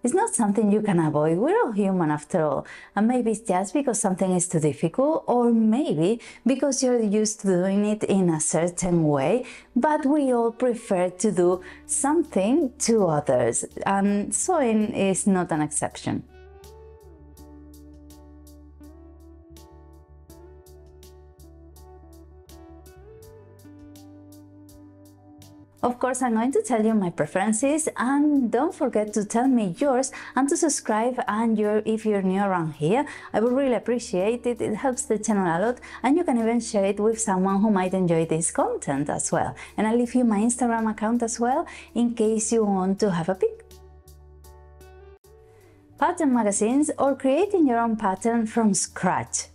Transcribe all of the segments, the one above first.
It's not something you can avoid. We're all human after all. And maybe it's just because something is too difficult, or maybe because you're used to doing it in a certain way, but we all prefer to do something to others, and sewing is not an exception. Of course, I'm going to tell you my preferences, and don't forget to tell me yours and to subscribe. And if you're new around here, I would really appreciate it. It helps the channel a lot, and you can even share it with someone who might enjoy this content as well. And I'll leave you my Instagram account as well in case you want to have a peek. Pattern magazines, or creating your own pattern from scratch.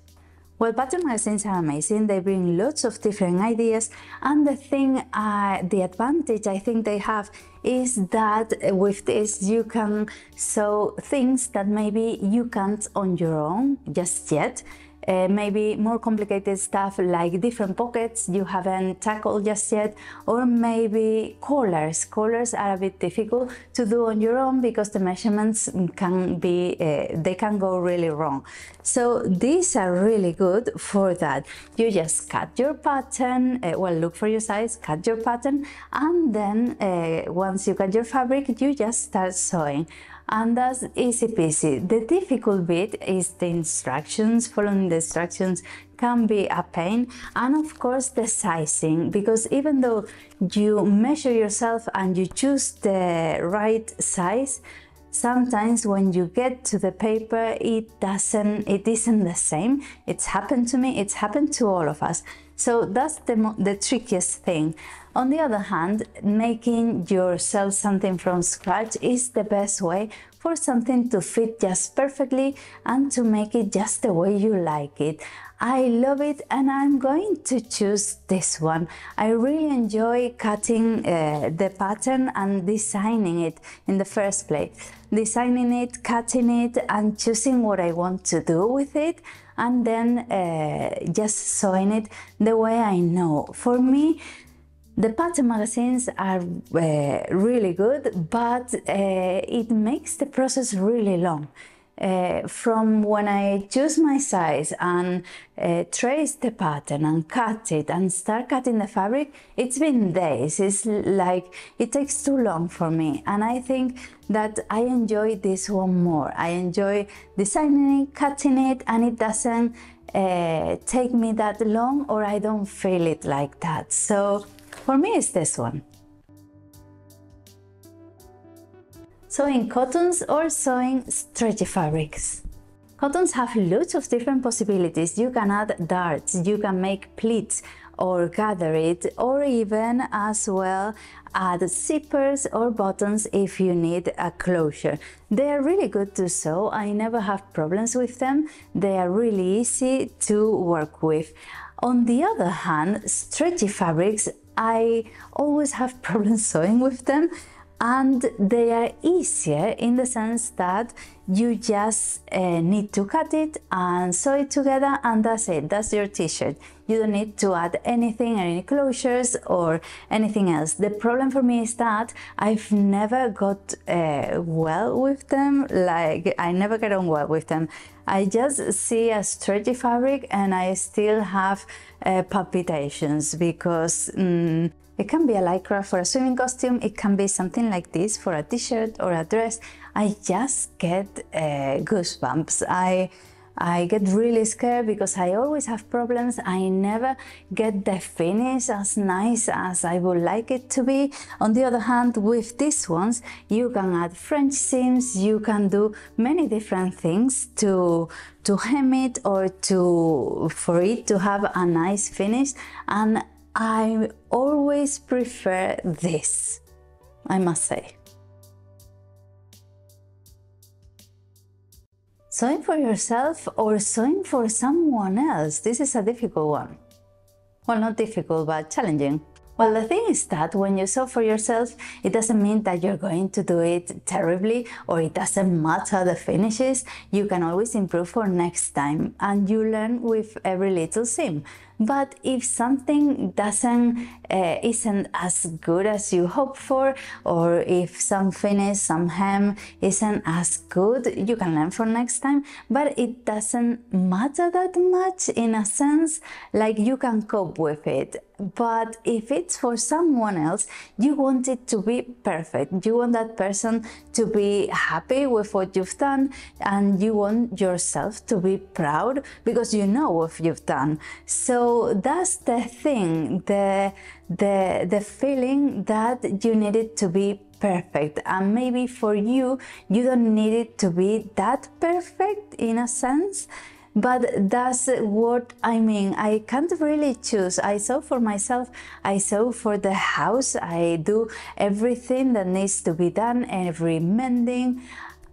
Well, pattern magazines are amazing. They bring lots of different ideas, and the advantage I think they have is that with this you can sew things that maybe you can't on your own just yet. Maybe more complicated stuff like different pockets you haven't tackled just yet, or maybe collars. Collars are a bit difficult to do on your own because the measurements can be, they can go really wrong. So these are really good for that. You just cut your pattern, well, look for your size, cut your pattern, and then once you cut your fabric, you just start sewing. And that's easy peasy. The difficult bit is the instructions. Following the instructions can be a pain, and of course the sizing, because even though you measure yourself and you choose the right size, sometimes when you get to the paper it isn't the same. It's happened to me, it's happened to all of us. So that's the trickiest thing. On the other hand, making yourself something from scratch is the best way for something to fit just perfectly and to make it just the way you like it. I love it, and I'm going to choose this one. I really enjoy cutting the pattern and designing it in the first place. Designing it, cutting it, and choosing what I want to do with it, and then just sewing it the way I know. For me, the pattern magazines are really good, but it makes the process really long. From when I choose my size and trace the pattern and cut it and start cutting the fabric, it's been days. It's like it takes too long for me, and I think that I enjoy this one more. I enjoy designing it, cutting it, and it doesn't take me that long, or I don't feel it like that. So for me, it's this one. Sewing cottons or sewing stretchy fabrics. Cottons have lots of different possibilities. You can add darts, you can make pleats or gather it, or even as well add zippers or buttons if you need a closure. They are really good to sew. I never have problems with them. They are really easy to work with. On the other hand, stretchy fabrics, I always have problems sewing with them. And they are easier in the sense that you just need to cut it and sew it together, and that's it. That's your t-shirt. You don't need to add anything, any closures or anything else. The problem for me is that I've never got well with them. Like, I never get on well with them. I just see a stretchy fabric and I still have palpitations, because it can be a lycra for a swimming costume, it can be something like this for a t-shirt or a dress. I just get goosebumps. I get really scared because I always have problems. I never get the finish as nice as I would like it to be. On the other hand, with these ones, you can add French seams, you can do many different things to hem it or for it to have a nice finish, and I always prefer this, I must say. Sewing for yourself or sewing for someone else? This is a difficult one. Well, not difficult, but challenging. Well, the thing is that when you sew for yourself, it doesn't mean that you're going to do it terribly, or it doesn't matter the finishes. You can always improve for next time, and you learn with every little seam. But if something isn't as good as you hope for, or if some finish, some hem isn't as good, you can learn for next time, but it doesn't matter that much in a sense, like you can cope with it. But if it's for someone else, you want it to be perfect. You want that person to be happy with what you've done, and you want yourself to be proud because you know what you've done. So that's the thing, the feeling that you need it to be perfect. And maybe for you, you don't need it to be that perfect in a sense. But that's what I mean. I can't really choose. I sew for myself, I sew for the house, I do everything that needs to be done, every mending,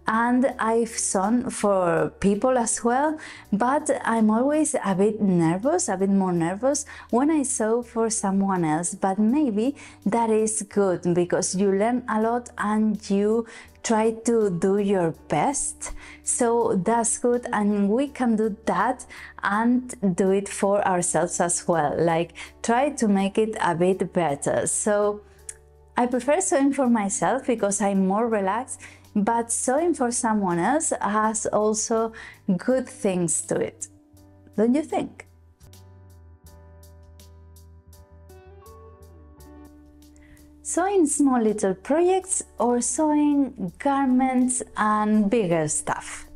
and I've sewn for people as well, but I'm always a bit nervous, a bit more nervous when I sew for someone else. But maybe that is good because you learn a lot and you try to do your best. So that's good, and we can do that and do it for ourselves as well, like try to make it a bit better. So I prefer sewing for myself because I'm more relaxed, but sewing for someone else has also good things to it, don't you think? Sewing small little projects or sewing garments and bigger stuff.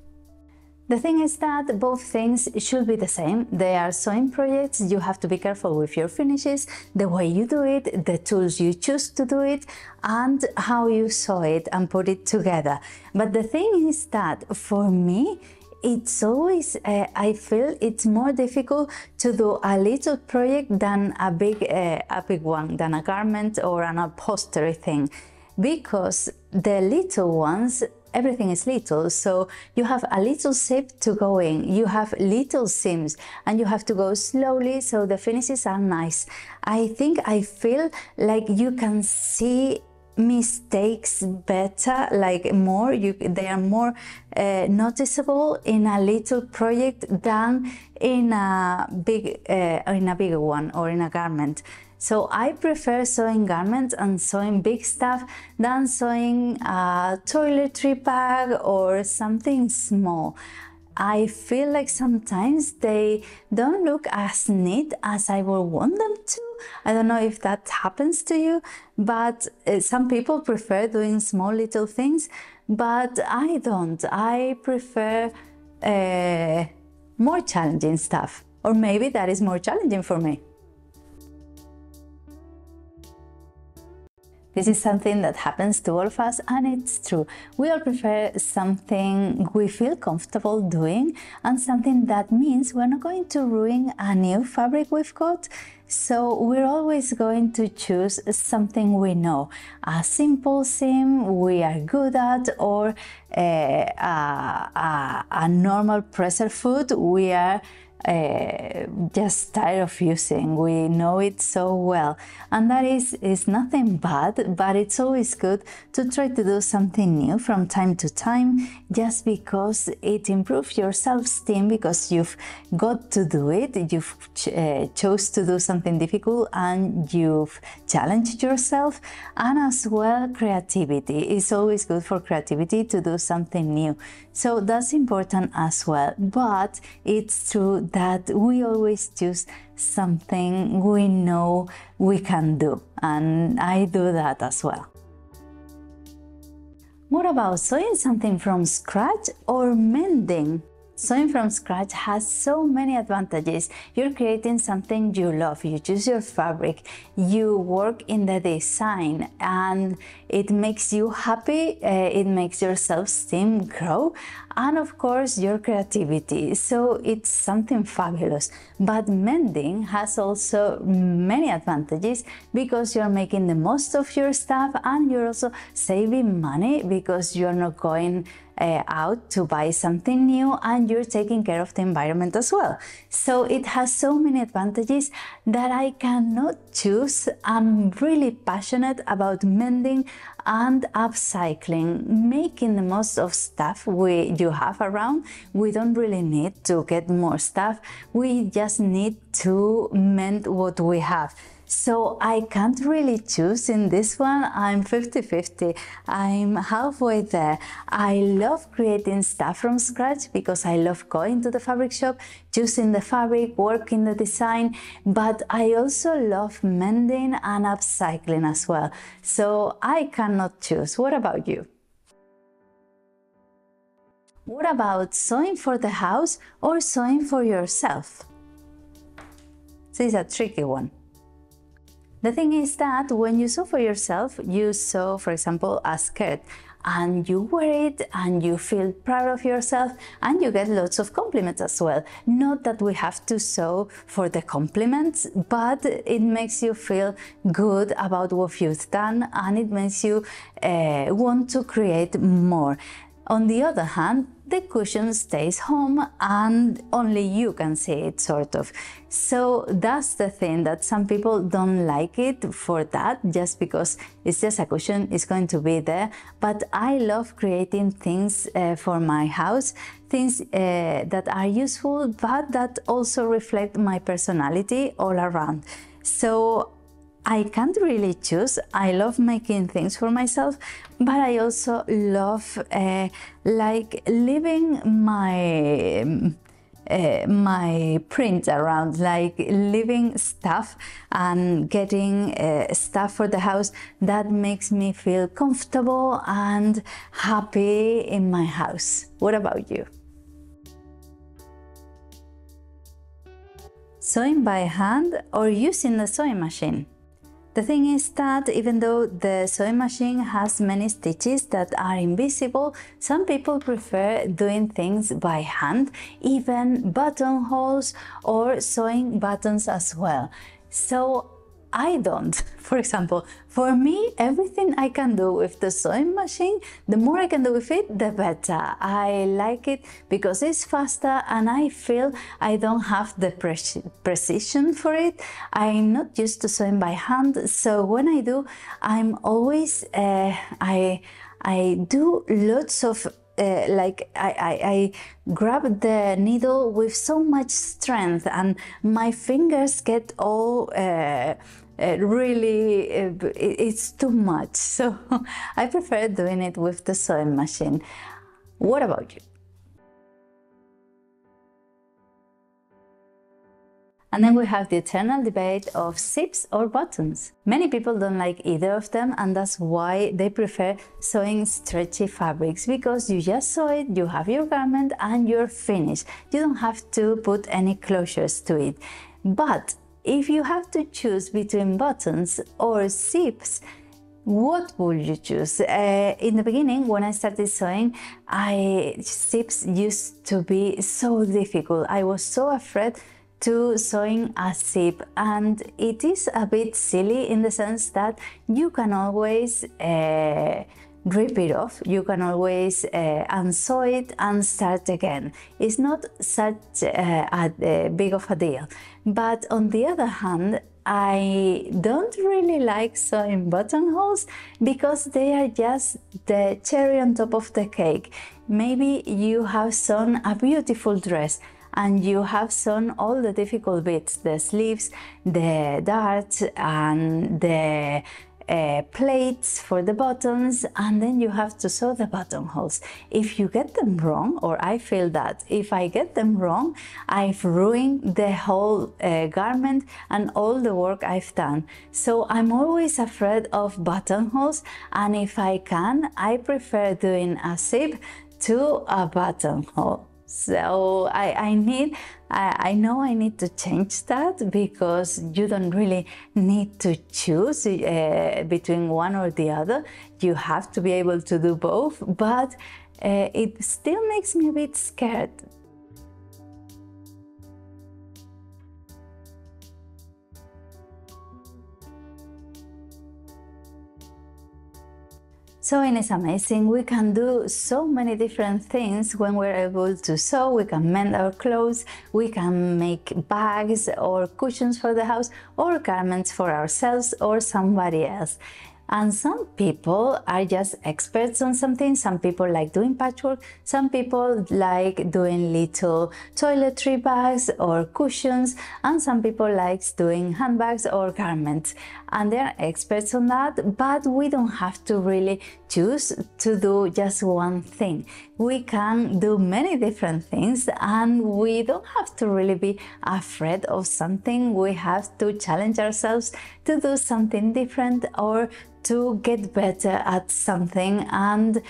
The thing is that both things should be the same. They are sewing projects. You have to be careful with your finishes, the way you do it, the tools you choose to do it, and how you sew it and put it together. But the thing is that for me, it's always, I feel it's more difficult to do a little project than a big one, than a garment or an upholstery thing, because the little ones, everything is little, so you have a little zip to go in, you have little seams, and you have to go slowly so the finishes are nice. I feel like you can see mistakes better, like more, they are more noticeable in a little project than in a bigger one or in a garment. So I prefer sewing garments and sewing big stuff than sewing a toiletry bag or something small. I feel like sometimes they don't look as neat as I would want them to. I don't know if that happens to you, but some people prefer doing small little things, but I don't. I prefer more challenging stuff, or maybe that is more challenging for me. This is something that happens to all of us, and it's true. We all prefer something we feel comfortable doing and something that means we're not going to ruin a new fabric we've got. So we're always going to choose something we know, a simple seam we are good at, or a normal presser foot we are just tired of using. We know it so well, and that is nothing bad, but it's always good to try to do something new from time to time, just because it improves your self-esteem, because you've got to do it, you've chose to do something difficult and you've challenged yourself. And as well, creativity is always good for creativity to do something new, so that's important as well. But it's true that we always choose something we know we can do, and I do that as well. What about sewing something from scratch or mending? Sewing from scratch has so many advantages. You're creating something you love, you choose your fabric, you work in the design, and it makes you happy, it makes your self-esteem grow, and of course your creativity. So it's something fabulous. But mending has also many advantages, because you're making the most of your stuff, and you're also saving money because you're not going out to buy something new, and you're taking care of the environment as well. So it has so many advantages that I cannot choose. I'm really passionate about mending and upcycling, making the most of stuff you have around. We don't really need to get more stuff, we just need to mend what we have. So I can't really choose in this one. I'm 50-50. I'm halfway there. I love creating stuff from scratch because I love going to the fabric shop, choosing the fabric, working the design, but I also love mending and upcycling as well. So I cannot choose. What about you? What about sewing for the house or sewing for yourself? This is a tricky one. The thing is that when you sew for yourself, you sew, for example, a skirt, and you wear it and you feel proud of yourself and you get lots of compliments as well. Not that we have to sew for the compliments, but it makes you feel good about what you've done and it makes you want to create more. On the other hand, the cushion stays home and only you can see it, sort of. So that's the thing, that some people don't like it for that, just because it's just a cushion, it's going to be there. But I love creating things for my house, things that are useful, but that also reflect my personality all around. So I can't really choose. I love making things for myself, but I also love like leaving my print around, like leaving stuff and getting stuff for the house that makes me feel comfortable and happy in my house. What about you? Sewing by hand or using the sewing machine? The thing is that even though the sewing machine has many stitches that are invisible, some people prefer doing things by hand, even buttonholes or sewing buttons as well. So I don't. For example, for me, everything I can do with the sewing machine, the more I can do with it, the better. I like it because it's faster and I feel I don't have the precision for it. I'm not used to sewing by hand, so when I do, I'm always, I do lots of I grab the needle with so much strength and my fingers get all really, it's too much. So I prefer doing it with the sewing machine. What about you? And then we have the eternal debate of zips or buttons. Many people don't like either of them, and that's why they prefer sewing stretchy fabrics, because you just sew it, you have your garment and you're finished. You don't have to put any closures to it. But if you have to choose between buttons or zips, what would you choose? In the beginning, when I started sewing, zips used to be so difficult. I was so afraid to sewing a zip, and it is a bit silly in the sense that you can always rip it off, you can always unsew it and start again. It's not such a big of a deal. But on the other hand, I don't really like sewing buttonholes because they are just the cherry on top of the cake. Maybe you have sewn a beautiful dress and you have sewn all the difficult bits, the sleeves, the darts and the plates for the buttons, and then you have to sew the buttonholes. If you get them wrong, or I feel that if I get them wrong, I've ruined the whole garment and all the work I've done. So I'm always afraid of buttonholes, and if I can, I prefer doing a zip to a buttonhole. So I know I need to change that, because you don't really need to choose between one or the other. You have to be able to do both, but it still makes me a bit scared. Sewing is amazing. We can do so many different things when we're able to sew. We can mend our clothes, we can make bags or cushions for the house, or garments for ourselves or somebody else. And some people are just experts on something. Some people like doing patchwork. Some people like doing little toiletry bags or cushions. And some people like doing handbags or garments. And they're experts on that, but we don't have to really choose to do just one thing. We can do many different things, and we don't have to really be afraid of something. We have to challenge ourselves to do something different or to get better at something and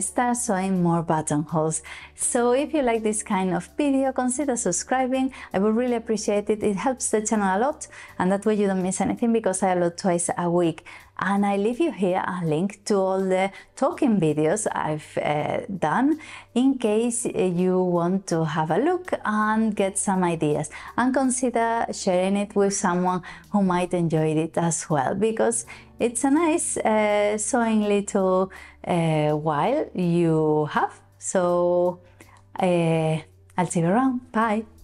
start sewing more buttonholes. So if you like this kind of video, consider subscribing. I would really appreciate it. It helps the channel a lot, and that way you don't miss anything, because I upload twice a week. And I leave you here a link to all the talking videos I've done in case you want to have a look and get some ideas, and consider sharing it with someone who might enjoy it as well, because it's a nice sewing little while you have. So I'll see you around. Bye.